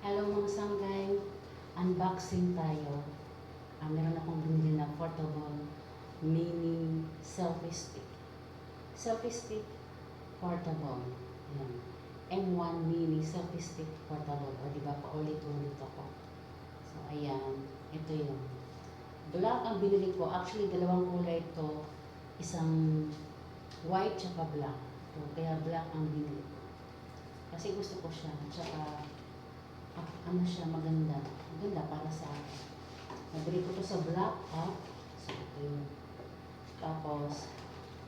Hello mga sanggay, unboxing tayo. Meron akong binili na portable mini selfie stick. Selfie stick portable. Ayan. M1 mini selfie stick portable. O diba, paulit-ulit ako. So ayan, ito yung black ang binili ko. Actually, dalawang kulay ito. Isang white tsaka black. So, kaya black ang binili ko. Kasi gusto ko siya. Tsaka ano siya, maganda. Maganda para sa akin. Nabili ko to sa Black Up. So, ito yun. Tapos,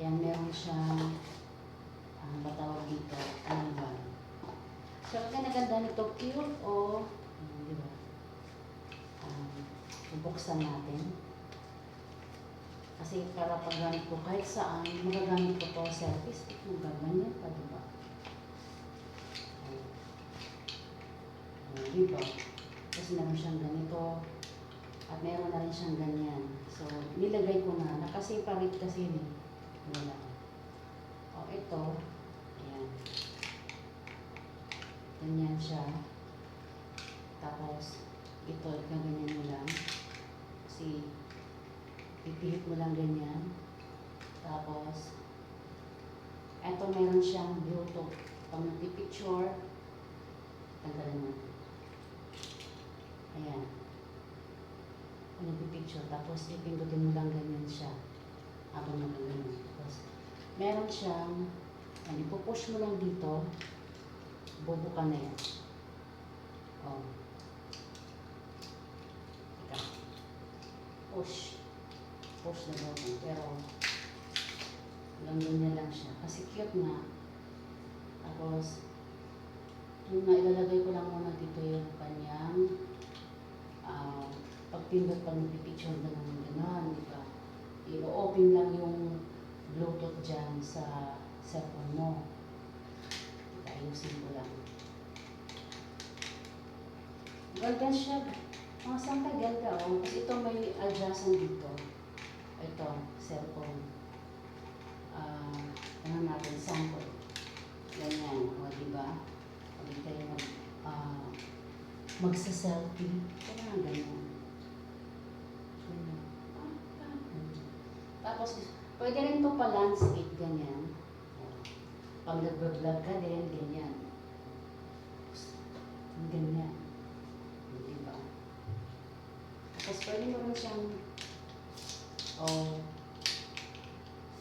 yan, meron siyang, batawag dito, ano ba? So, kaya naganda nito, cute o, di ba? Bubuksan natin. Kasi para paggamit ko kahit saan, magagamit ko to selfie stick. Magaganyan pa, di ba? Diba? Kasi meron siyang ganito at meron na rin siyang ganyan. So, nilagay ko na. Nakaseparate kasi yun eh. Wala. O, ito. Ayan. Ganyan siya. Tapos, ito, ganyan mo lang. Kasi, pipihit mo lang ganyan. Tapos, ito meron siyang Bluetooth. Pag nagpipicture, tanggalin mo. Ayan. Kung nagpipicture, tapos ipindutin mo lang ganyan siya. Habang nagagano. Tapos, meron siyang, ipupush mo lang dito, bubuka na yan. O. Ika. Push. Push na daw. Pero, hanggang ganyan lang siya. Kasi cute nga. Tapos, yung ilalagay ko lang muna dito yung kanyang pagpindot pag nagpipicture na naman gano'n, di ba? I-open lang yung Bluetooth dyan sa cellphone mo. Ayusin ko lang. Ganda siya. Mga sangkay ganda, oh. Kasi ito may adjustment dito. Ito, cellphone. Ano natin, sample. Ganyan, o, di ba? Pag tayo magsa-selfie, kaya ganyan. Tapos, pwede rin ito pa-landscape, ganyan. Pag nag-vlog ka din, ganyan. Ganyan. Diba? Tapos, pwede mo rin siyang,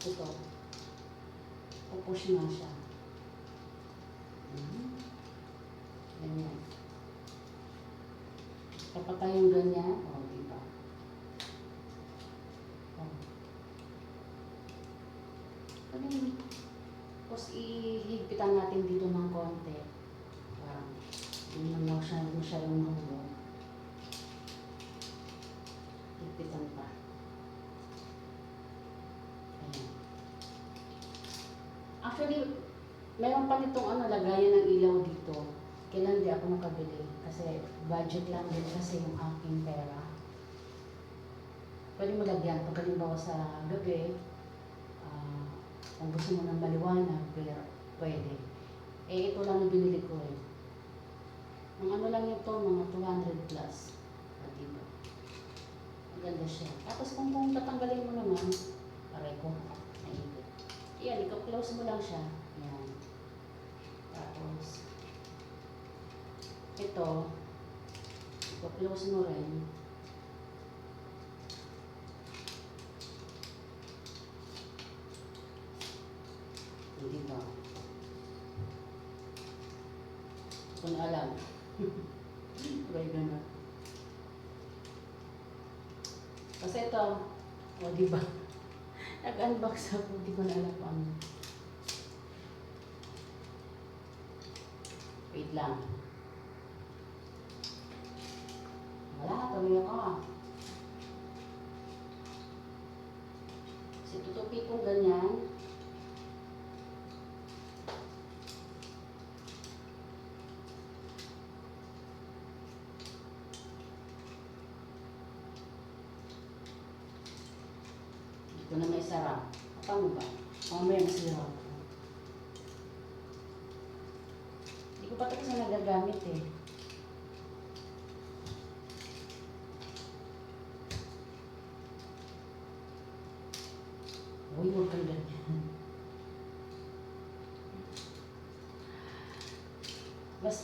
ito. Pupush nga siya. Ganyan. Kapag yung ganyan, diba? Tapos ihigpitan natin dito ng konti. Parang hindi naman masyadong mahulog. Higpitan pa. Ayan. Actually, meron pa nitong lagayan ng ilaw dito. Kailan di ako nakabili. Kasi budget lang din kasi yung aking pera. Pwede mo lagyan. Pag halimbawa sa gabi, kung gusto mo ng maliwanag, pwede. Ito lang yung binili ko eh. Ang lang ito, mga 200 plus. Diba? Maganda siya. Tapos kung tatanggalin mo naman, aray ko, naibig. Yan, ika-close mo lang siya. Yan. Tapos, ito, ika-close mo rin. Hindi ba? Kung alam. Try na. Kasi ito, di ba? Nag-unbox ako, di ko na alam kung ano. Wait lang. Wala, tuloy ako Kasi tutupi kong ganyan. Ito na may sarap. Paano ba? Mamaya masira. Hindi ko pa ito kasi nagagamit eh.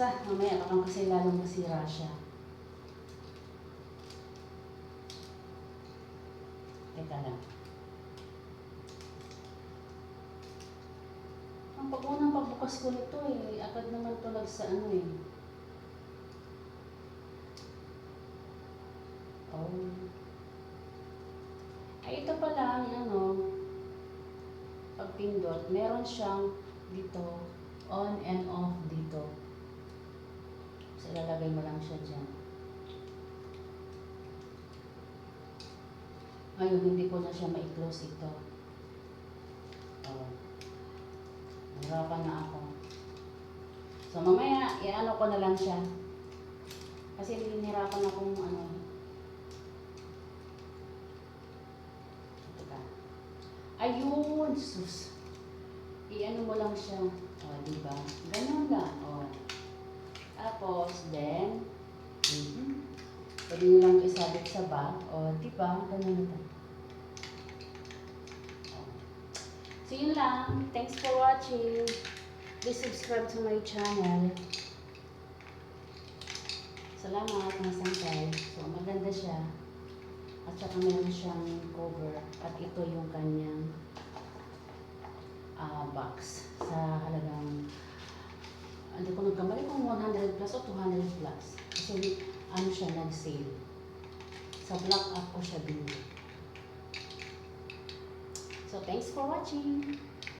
Basta, mamaya baka kasi lalong masira siya. Teka lang. Ang unang pagbukas ko nito agad naman tulag sa ano Oh. Ay, ito pala ang pag pindot, meron siyang dito, on and off dito. So, ilalagay mo lang siya dyan. Ngayon, hindi ko na siya ma-close ito. Oh. Nahirapan na ako. So, mamaya, i-ano ko na lang siya. Kasi hinihirapan akong Ayun, sus. I-ano mo lang siya. O, diba? Ganun lang. O. Tapos, then, pwede nyo lang isabit sa bag. O, diba? Ganun lang. So, yun lang. Thanks for watching. Please subscribe to my channel. Salamat, mga sangkay. So, maganda siya. At saka meron siyang cover. At ito yung kanyang box sa halagang hindi ko nagkamali kung 100 plus o 200 plus. Kasi ano siya, nag-sale. Sa Black App ko siya binili. So, thanks for watching.